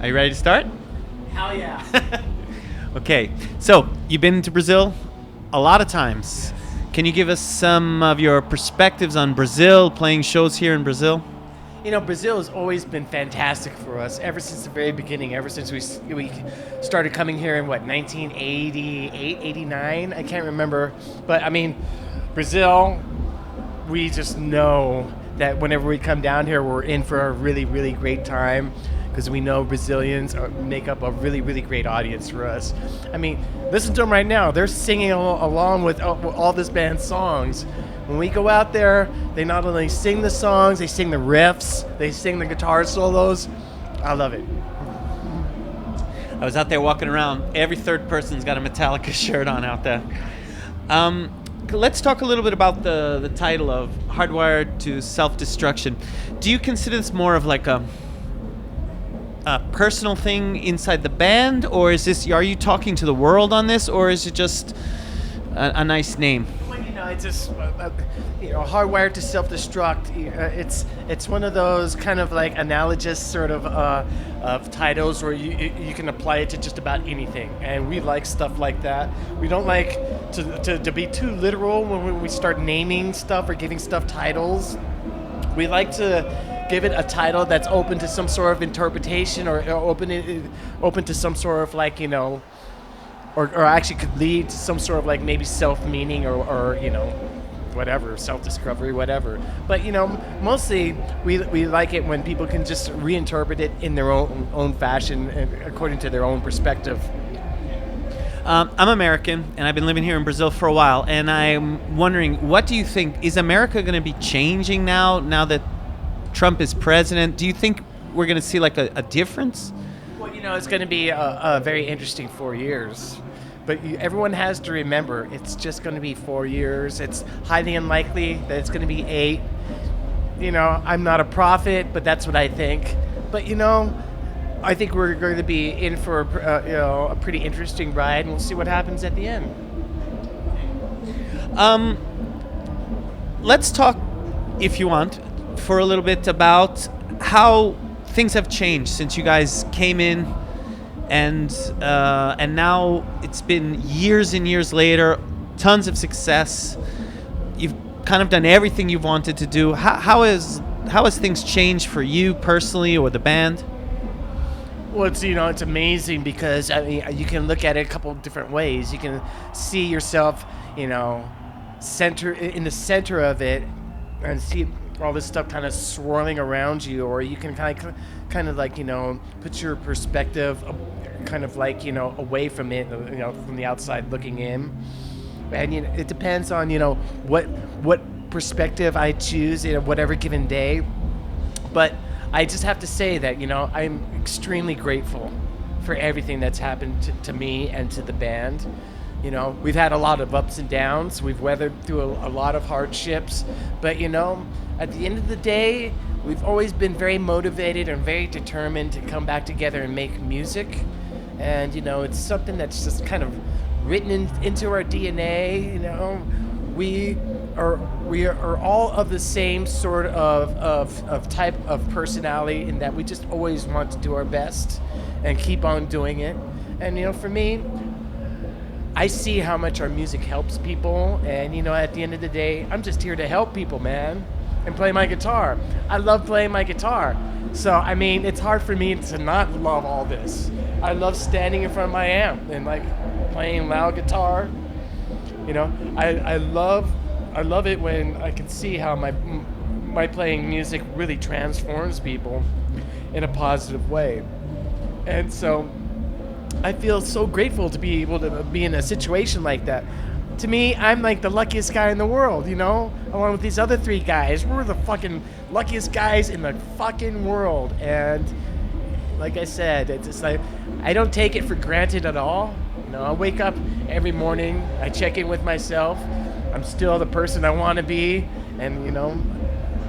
Are you ready to start? Hell yeah. Okay, so you've been to Brazil a lot of times. Can you give us some of your perspectives on Brazil, playing shows here in Brazil? You know, Brazil has always been fantastic for us ever since the very beginning, ever since we started coming here in, 1988, 89? I can't remember. But, I mean, Brazil, we just know that whenever we come down here, we're in for a really, really great time because we know Brazilians make up a really, really great audience for us. I mean, listen to them right now. They're singing along with all this band's songs. When we go out there, they not only sing the songs, they sing the riffs, they sing the guitar solos. I love it. I was out there walking around. Every third person's got a Metallica shirt on out there. Let's talk a little bit about the title of Hardwired to Self-Destruction. Do you consider this more of like a personal thing inside the band, or are you talking to the world on this, or is it just a nice name? It's just, Hardwired to Self-Destruct. It's one of those kind of like analogous sort of titles where you can apply it to just about anything, and we like stuff like that. We don't like to be too literal when we start naming stuff or giving stuff titles. We like to give it a title that's open to some sort of interpretation or open to some sort of like, or actually could lead to some sort of like maybe self-meaning or whatever, self-discovery, whatever. But, mostly we like it when people can just reinterpret it in their own fashion and according to their own perspective. I'm American, and I've been living here in Brazil for a while, and I'm wondering, what do you think? Is America going to be changing now that Trump is president? Do you think we're going to see like a difference? Well, it's going to be a very interesting 4 years. But everyone has to remember, it's just going to be 4 years. It's highly unlikely that it's going to be 8. I'm not a prophet, but that's what I think. But, I think we're going to be in for a pretty interesting ride, and we'll see what happens at the end. Let's talk, if you want, for a little bit about how things have changed since you guys came in, and now it's been years and years later, tons of success. You've kind of done everything you've wanted to do. How has things changed for you personally or the band? Well, it's amazing because you can look at it a couple of different ways. You can see yourself, in the center of it, and see all this stuff kind of swirling around you, or you can kind of like put your perspective kind of like away from it, from the outside looking in, and it depends on what perspective I choose in whatever given day. But I just have to say that I'm extremely grateful for everything that's happened to me and to the band. We've had a lot of ups and downs. We've weathered through a lot of hardships, but at the end of the day, we've always been very motivated and very determined to come back together and make music. And it's something that's just kind of written into our DNA. We are all of the same sort of type of personality, in that we just always want to do our best and keep on doing it. And for me, I see how much our music helps people, and at the end of the day, I'm just here to help people, man, and play my guitar. I love playing my guitar. So it's hard for me to not love all this. I love standing in front of my amp and like playing loud guitar. I love it when I can see how my playing music really transforms people in a positive way. And so I feel so grateful to be able to be in a situation like that. To me, I'm like the luckiest guy in the world, along with these other 3 guys. We're the fucking luckiest guys in the fucking world. And like I said, it's just like, I don't take it for granted at all. I wake up every morning, I check in with myself. I'm still the person I want to be, and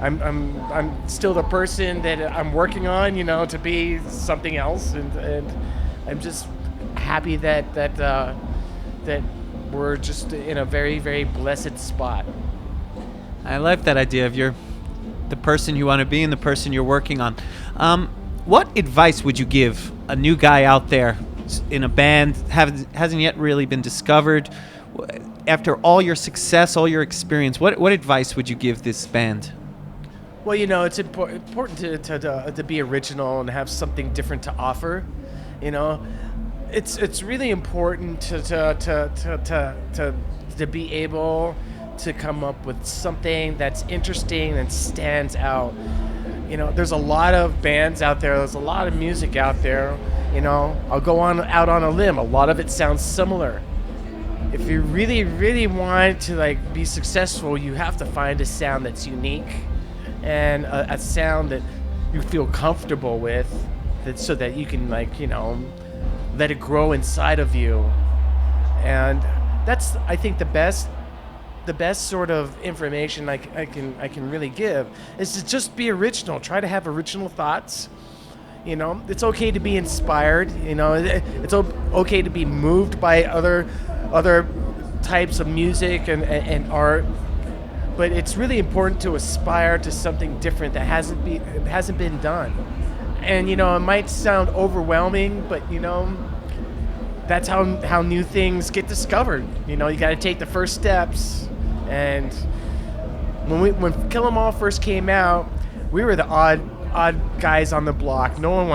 I'm still the person that I'm working on, to be something else, and I'm just happy that we're just in a very, very blessed spot. I like that idea of the person you want to be and the person you're working on. What advice would you give a new guy out there in a band hasn't yet really been discovered? After all your success, all your experience, what advice would you give this band? Well, it's important to be original and have something different to offer. It's really important to be able to come up with something that's interesting and stands out. There's a lot of bands out there. There's a lot of music out there. I'll go out on a limb. A lot of it sounds similar. If you really, really want to be successful, you have to find a sound that's unique and a sound that you feel comfortable with, so that you can let it grow inside of you. And that's, I think, the best sort of information I can really give is to just be original. Try to have original thoughts. It's okay to be inspired. It's okay to be moved by other types of music and art. But it's really important to aspire to something different that hasn't been done. And it might sound overwhelming, but that's how new things get discovered. You got to take the first steps. And when Kill 'Em All first came out, we were the odd guys on the block. No one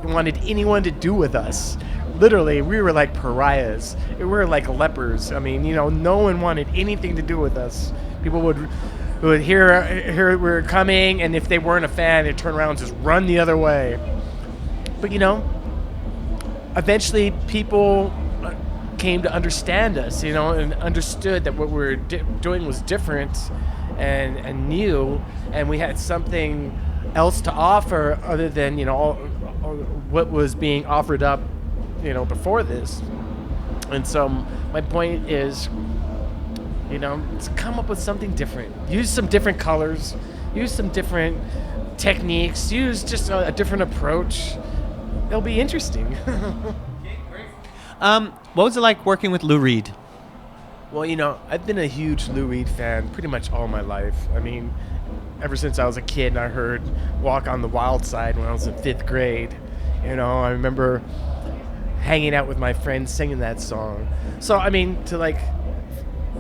wanted anyone to do with us. Literally, we were like pariahs. We were like lepers. I mean, no one wanted anything to do with us. People would hear we were coming, and if they weren't a fan, they'd turn around and just run the other way. But eventually people came to understand us, and understood that what we were doing was different and new, and we had something else to offer other than all what was being offered up before this. And so my point is, to come up with something different. Use some different colors, use some different techniques, use just a different approach. It'll be interesting. What was it like working with Lou Reed? Well, I've been a huge Lou Reed fan pretty much all my life. I mean, ever since I was a kid and I heard Walk on the Wild Side when I was in 5th grade. I remember hanging out with my friends singing that song. So, I mean, to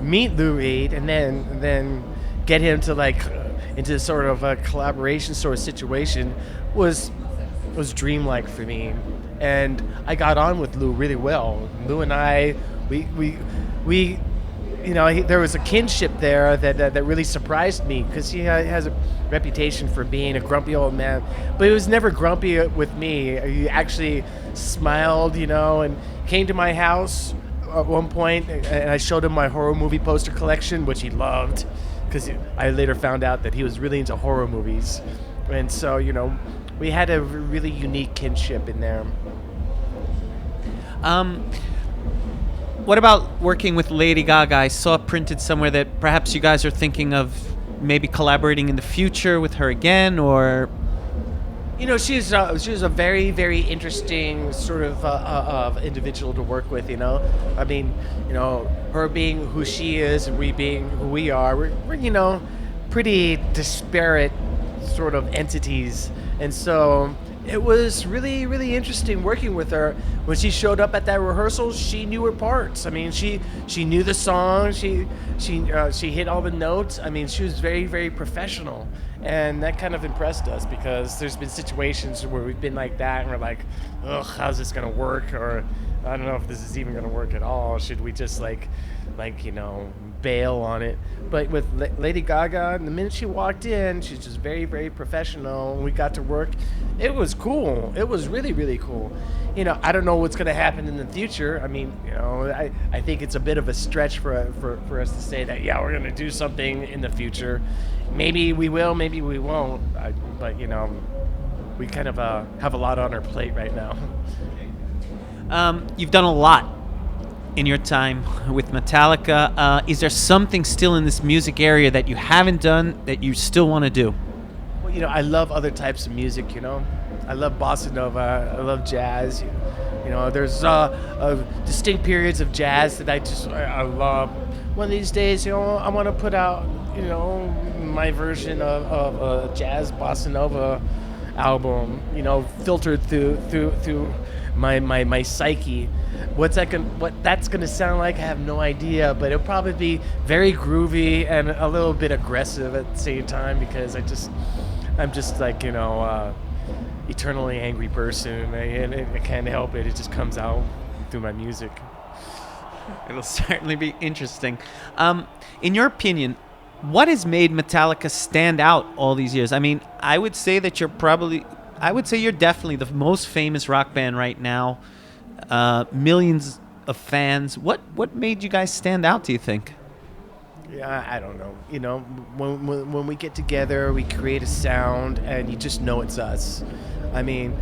meet Lou Reed and then get him to into sort of a collaboration sort of situation was dreamlike for me. And I got on with Lou really well. Lou and I, we there was a kinship there that really surprised me, because he has a reputation for being a grumpy old man, but he was never grumpy with me. He actually smiled, and came to my house at one point, and I showed him my horror movie poster collection, which he loved, because I later found out that he was really into horror movies. And so, we had a really unique kinship in there. What about working with Lady Gaga? I saw printed somewhere that perhaps you guys are thinking of maybe collaborating in the future with her again, or... She's a very, very interesting sort of individual to work with. I mean, her being who she is and we being who we are, we're pretty disparate sort of entities, and so it was really, really interesting working with her. When she showed up at that rehearsal, she knew her parts. I mean, she knew the song. She hit all the notes. I mean, she was very, very professional, and that kind of impressed us, because there's been situations where we've been like that, and we're like, ugh, how's this gonna work? Or I don't know if this is even gonna work at all. Should we just bail on it? But with Lady Gaga, the minute she walked in, she's just very, very professional, and we got to work. It was cool. It was really, really cool. I don't know what's going to happen in the future. I mean, I think it's a bit of a stretch for us to say that, yeah, we're going to do something in the future. Maybe we will, maybe we won't. But we kind of have a lot on our plate right now. You've done a lot in your time with Metallica. Is there something still in this music area that you haven't done that you still want to do? Well, I love other types of music, I love bossa nova, I love jazz. There's distinct periods of jazz that I love. One of these days, I want to put out, my version of a jazz bossa nova album, filtered through my psyche. What that's gonna sound like, I have no idea, but it'll probably be very groovy and a little bit aggressive at the same time, because I'm just like, eternally angry person, and I can't help it. It just comes out through my music. It'll certainly be interesting. In your opinion, what has made Metallica stand out all these years? I mean, I would say you're definitely the most famous rock band right now. Millions of fans. What made you guys stand out, do you think? Yeah, I don't know. When we get together, we create a sound, and you just know it's us. I mean,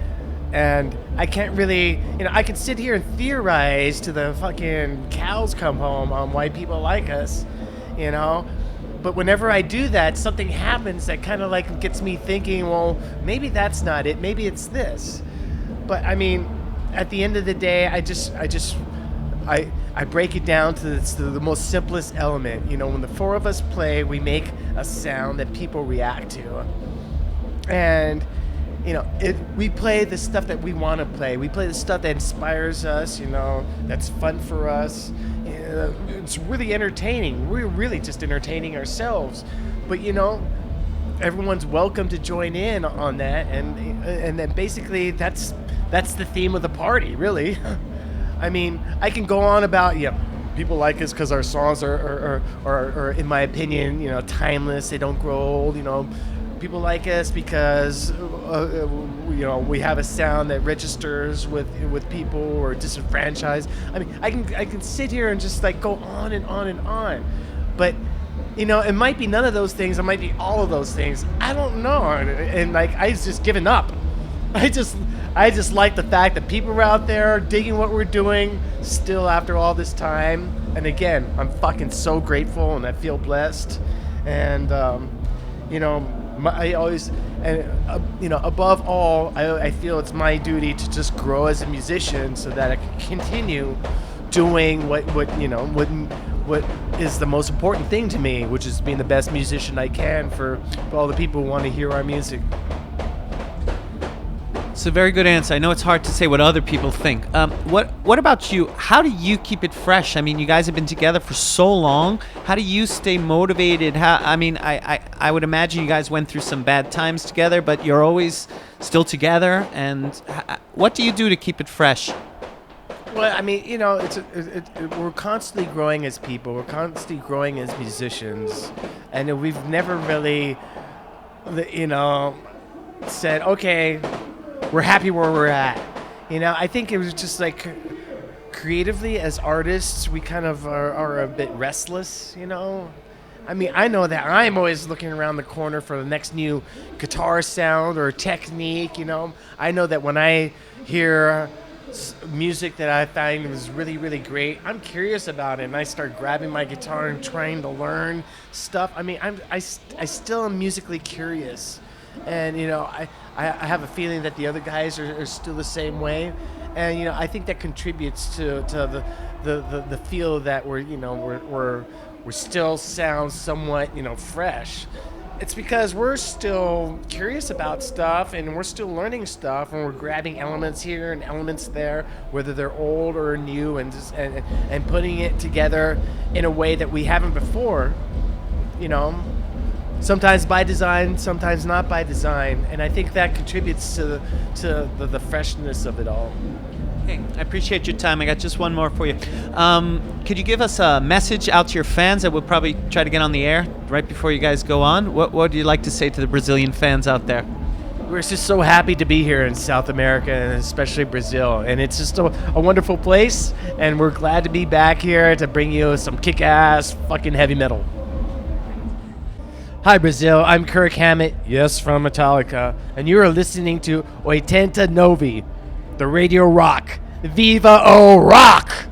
and I can't really, I can sit here and theorize to the fucking cows come home on why people like us, But whenever I do that, something happens that kind of like gets me thinking, well, maybe that's not it. Maybe it's this. But I mean, at the end of the day, I break it down to the most simplest element. When the four of us play, we make a sound that people react to. And, we play the stuff that we want to play. We play the stuff that inspires us, that's fun for us. It's really entertaining. We're really just entertaining ourselves. But, everyone's welcome to join in on that. And then basically that's the theme of the party, really. I mean, I can go on about, people like us because our songs are, in my opinion, timeless. They don't grow old, People like us because, we have a sound that registers with people who are disenfranchised. I mean, I can sit here and just like go on and on and on. But, it might be none of those things. It might be all of those things. I don't know. And like, I was just giving up. I just like the fact that people are out there digging what we're doing still after all this time. And again, I'm fucking so grateful, and I feel blessed. And, I always, above all, I feel it's my duty to just grow as a musician so that I can continue doing what is the most important thing to me, which is being the best musician I can for all the people who want to hear our music. It's a very good answer. I know it's hard to say what other people think. What about you? How do you keep it fresh? I mean, you guys have been together for so long. How do you stay motivated? I would imagine you guys went through some bad times together, but you're always still together. And what do you do to keep it fresh? Well, I mean, we're constantly growing as people. We're constantly growing as musicians, and we've never really, said, okay, we're happy where we're at. I think it was just like creatively as artists, we kind of are a bit restless, I mean, I know that I'm always looking around the corner for the next new guitar sound or technique, I know that when I hear music that I find was really, really great, I'm curious about it, and I start grabbing my guitar and trying to learn stuff. I mean, I still am musically curious. And, I have a feeling that the other guys are still the same way. And, I think that contributes to the feel that we're still sound somewhat, fresh. It's because we're still curious about stuff, and we're still learning stuff, and we're grabbing elements here and elements there, whether they're old or new, and putting it together in a way that we haven't before, Sometimes by design, sometimes not by design, and I think that contributes to the freshness of it all. Hey, I appreciate your time. I got just one more for you. Could you give us a message out to your fans that we'll probably try to get on the air right before you guys go on? What would you like to say to the Brazilian fans out there? We're just so happy to be here in South America, and especially Brazil. And it's just a wonderful place, and we're glad to be back here to bring you some kick-ass fucking heavy metal. Hi, Brazil. I'm Kirk Hammett, yes, from Metallica, and you are listening to 89 Novi, the Radio Rock. Viva o Rock!